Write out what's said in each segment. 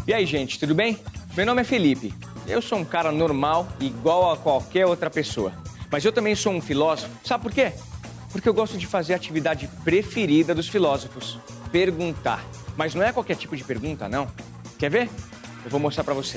E aí, gente, tudo bem? Meu nome é Felipe. Eu sou um cara normal, igual a qualquer outra pessoa. Mas eu também sou um filósofo. Sabe por quê? Porque eu gosto de fazer a atividade preferida dos filósofos: perguntar. Mas não é qualquer tipo de pergunta, não. Quer ver? Eu vou mostrar pra você.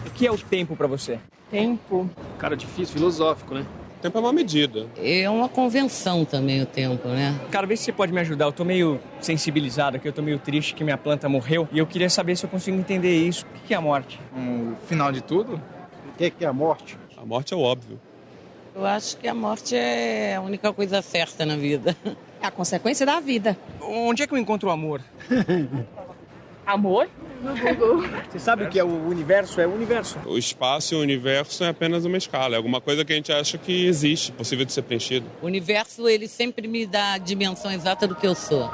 O que é o tempo pra você? Tempo. Cara, difícil, filosófico, né? O tempo é uma medida. É uma convenção também o tempo, né? Cara, vê se você pode me ajudar. Eu tô meio sensibilizado aqui, eu tô meio triste que minha planta morreu. E eu queria saber se eu consigo entender isso. O que é a morte? O final de tudo? O que é a morte? A morte é o óbvio. Eu acho que a morte é a única coisa certa na vida. É a consequência da vida. Onde é que eu encontro o amor? Amor? No Google. Você sabe o que é o universo? É o universo. O espaço e o universo é apenas uma escala. É alguma coisa que a gente acha que existe, possível de ser preenchido. O universo, ele sempre me dá a dimensão exata do que eu sou.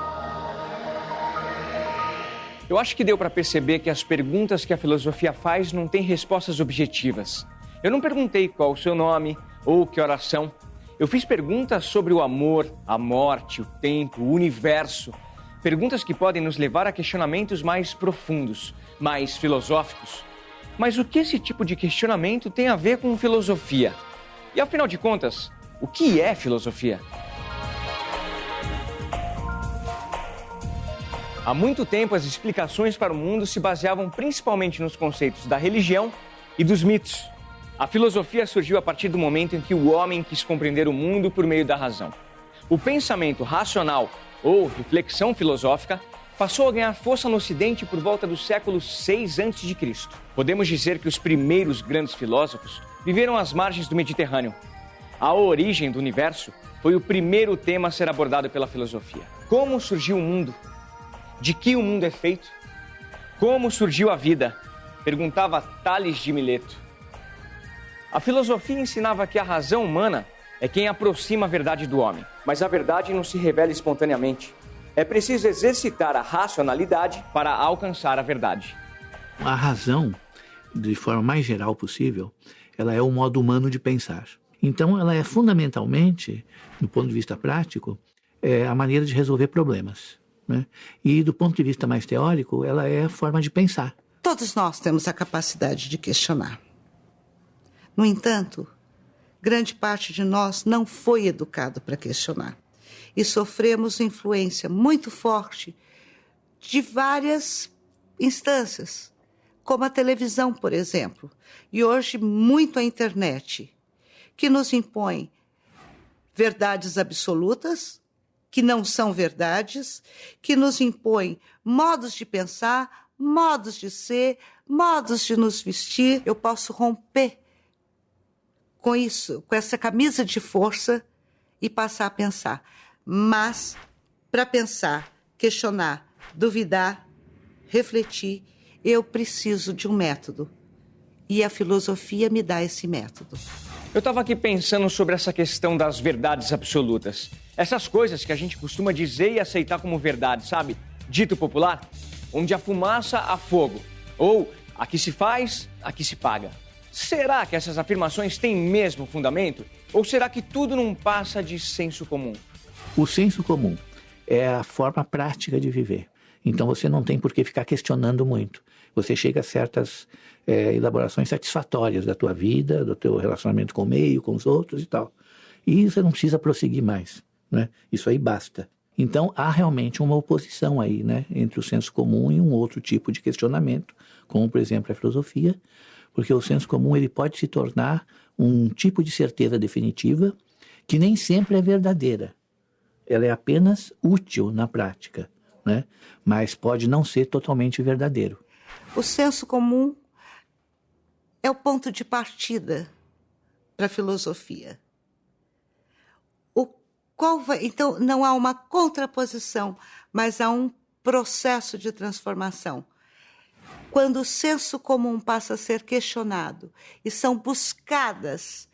Eu acho que deu para perceber que as perguntas que a filosofia faz não têm respostas objetivas. Eu não perguntei qual o seu nome ou que horas são. Eu fiz perguntas sobre o amor, a morte, o tempo, o universo. Perguntas que podem nos levar a questionamentos mais profundos, mais filosóficos. Mas o que esse tipo de questionamento tem a ver com filosofia? E afinal de contas, o que é filosofia? Há muito tempo, as explicações para o mundo se baseavam principalmente nos conceitos da religião e dos mitos. A filosofia surgiu a partir do momento em que o homem quis compreender o mundo por meio da razão. O pensamento racional ou reflexão filosófica passou a ganhar força no Ocidente por volta do século 6 a.C. Podemos dizer que os primeiros grandes filósofos viveram às margens do Mediterrâneo. A origem do universo foi o primeiro tema a ser abordado pela filosofia. Como surgiu o mundo? De que o mundo é feito? Como surgiu a vida? Perguntava Tales de Mileto. A filosofia ensinava que a razão humana é quem aproxima a verdade do homem. Mas a verdade não se revela espontaneamente. É preciso exercitar a racionalidade para alcançar a verdade. A razão, de forma mais geral possível, ela é o modo humano de pensar. Então, ela é fundamentalmente, do ponto de vista prático, a maneira de resolver problemas, né? E do ponto de vista mais teórico, ela é a forma de pensar. Todos nós temos a capacidade de questionar. No entanto, grande parte de nós não foi educado para questionar. E sofremos influência muito forte de várias instâncias, como a televisão, por exemplo, e hoje muito a internet, que nos impõe verdades absolutas, que não são verdades, que nos impõe modos de pensar, modos de ser, modos de nos vestir. Eu posso romper com isso, com essa camisa de força e passar a pensar. Mas, para pensar, questionar, duvidar, refletir, eu preciso de um método. E a filosofia me dá esse método. Eu estava aqui pensando sobre essa questão das verdades absolutas. Essas coisas que a gente costuma dizer e aceitar como verdade, sabe? Dito popular, onde a fumaça há fogo. Ou, aqui se faz, aqui se paga. Será que essas afirmações têm mesmo fundamento? Ou será que tudo não passa de senso comum? O senso comum é a forma prática de viver. Então você não tem por que ficar questionando muito. Você chega a certas elaborações satisfatórias da tua vida, do teu relacionamento com o meio, com os outros e tal. E você não precisa prosseguir mais, né? Isso aí basta. Então há realmente uma oposição aí, né, entre o senso comum e um outro tipo de questionamento, como por exemplo a filosofia, porque o senso comum ele pode se tornar um tipo de certeza definitiva que nem sempre é verdadeira. Ela é apenas útil na prática, né? Mas pode não ser totalmente verdadeiro. O senso comum é o ponto de partida para a filosofia. Então, não há uma contraposição, mas há um processo de transformação. Quando o senso comum passa a ser questionado e são buscados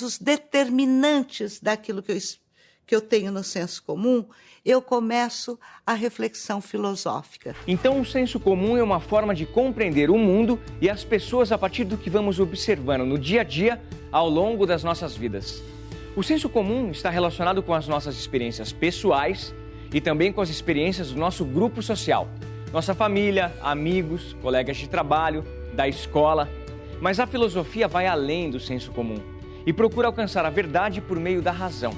os determinantes daquilo que eu tenho no senso comum, eu começo a reflexão filosófica. Então, o senso comum é uma forma de compreender o mundo e as pessoas a partir do que vamos observando no dia a dia ao longo das nossas vidas. O senso comum está relacionado com as nossas experiências pessoais e também com as experiências do nosso grupo social, nossa família, amigos, colegas de trabalho, da escola. Mas a filosofia vai além do senso comum e procura alcançar a verdade por meio da razão.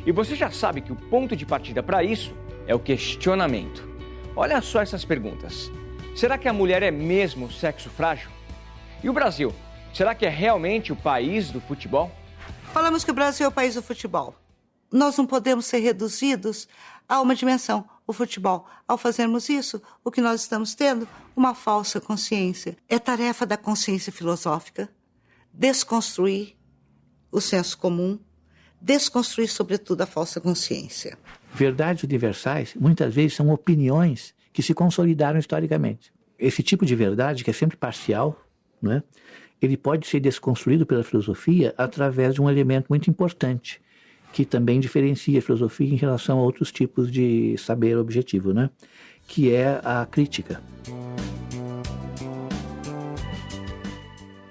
E você já sabe que o ponto de partida para isso é o questionamento. Olha só essas perguntas. Será que a mulher é mesmo sexo frágil? E o Brasil? Será que é realmente o país do futebol? Falamos que o Brasil é o país do futebol. Nós não podemos ser reduzidos a uma dimensão, o futebol. Ao fazermos isso, o que nós estamos tendo? Uma falsa consciência. É tarefa da consciência filosófica desconstruir o senso comum, desconstruir, sobretudo, a falsa consciência. Verdades universais, muitas vezes, são opiniões que se consolidaram historicamente. Esse tipo de verdade, que é sempre parcial, né, ele pode ser desconstruído pela filosofia através de um elemento muito importante, que também diferencia a filosofia em relação a outros tipos de saber objetivo, né? Que é a crítica.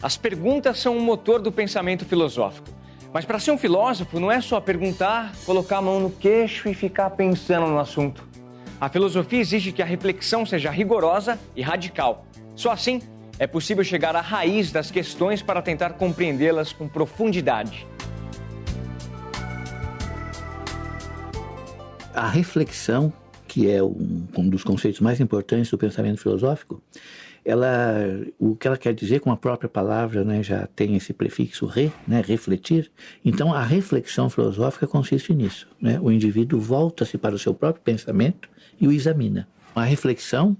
As perguntas são o motor do pensamento filosófico. Mas para ser um filósofo não é só perguntar, colocar a mão no queixo e ficar pensando no assunto. A filosofia exige que a reflexão seja rigorosa e radical. Só assim é possível chegar à raiz das questões para tentar compreendê-las com profundidade. A reflexão, que é um dos conceitos mais importantes do pensamento filosófico, o que ela quer dizer com a própria palavra, né, já tem esse prefixo re, né, refletir. Então, a reflexão filosófica consiste nisso, né? O indivíduo volta-se para o seu próprio pensamento e o examina. A reflexão,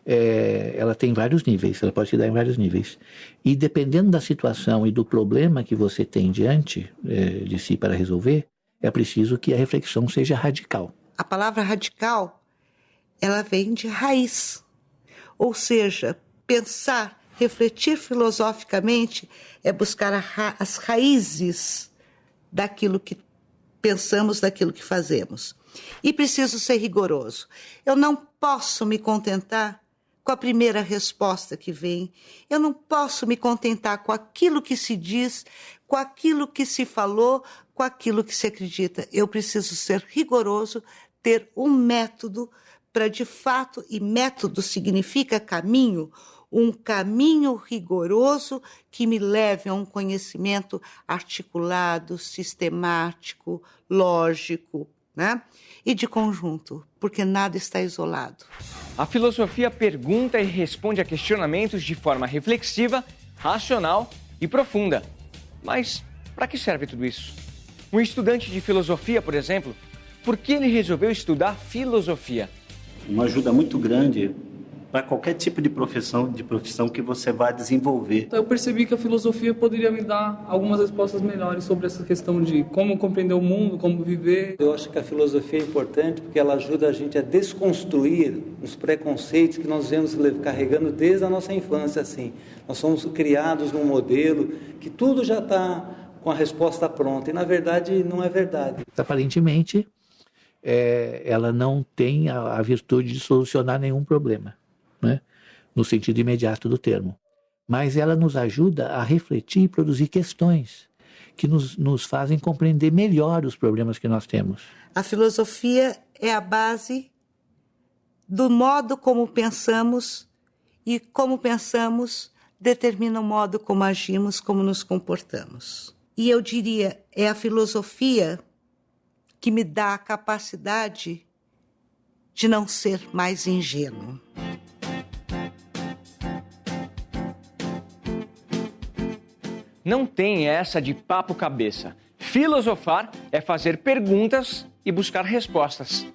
ela tem vários níveis, ela pode se dar em vários níveis. E dependendo da situação e do problema que você tem diante de si para resolver, é preciso que a reflexão seja radical. A palavra radical, ela vem de raiz. Ou seja, pensar, refletir filosoficamente é buscar as raízes daquilo que pensamos, daquilo que fazemos. E preciso ser rigoroso. Eu não posso me contentar com a primeira resposta que vem. Eu não posso me contentar com aquilo que se diz, com aquilo que se falou, com aquilo que se acredita. Eu preciso ser rigoroso, ter um método para, de fato, e método significa caminho, um caminho rigoroso que me leve a um conhecimento articulado, sistemático, lógico, né? E de conjunto, porque nada está isolado. A filosofia pergunta e responde a questionamentos de forma reflexiva, racional e profunda. Mas para que serve tudo isso? Um estudante de filosofia, por exemplo, por que ele resolveu estudar filosofia? Uma ajuda muito grande para qualquer tipo de profissão que você vai desenvolver. Então eu percebi que a filosofia poderia me dar algumas respostas melhores sobre essa questão de como compreender o mundo, como viver. Eu acho que a filosofia é importante porque ela ajuda a gente a desconstruir os preconceitos que nós vemos carregando desde a nossa infância. Assim. Nós somos criados num modelo que tudo já está com a resposta pronta e na verdade não é verdade. Aparentemente, ela não tem a virtude de solucionar nenhum problema, né? No sentido imediato do termo. Mas ela nos ajuda a refletir e produzir questões que nos fazem compreender melhor os problemas que nós temos. A filosofia é a base do modo como pensamos e como pensamos determina o modo como agimos, como nos comportamos. E eu diria, é a filosofia que me dá a capacidade de não ser mais ingênuo. Não tem essa de papo cabeça. Filosofar é fazer perguntas e buscar respostas.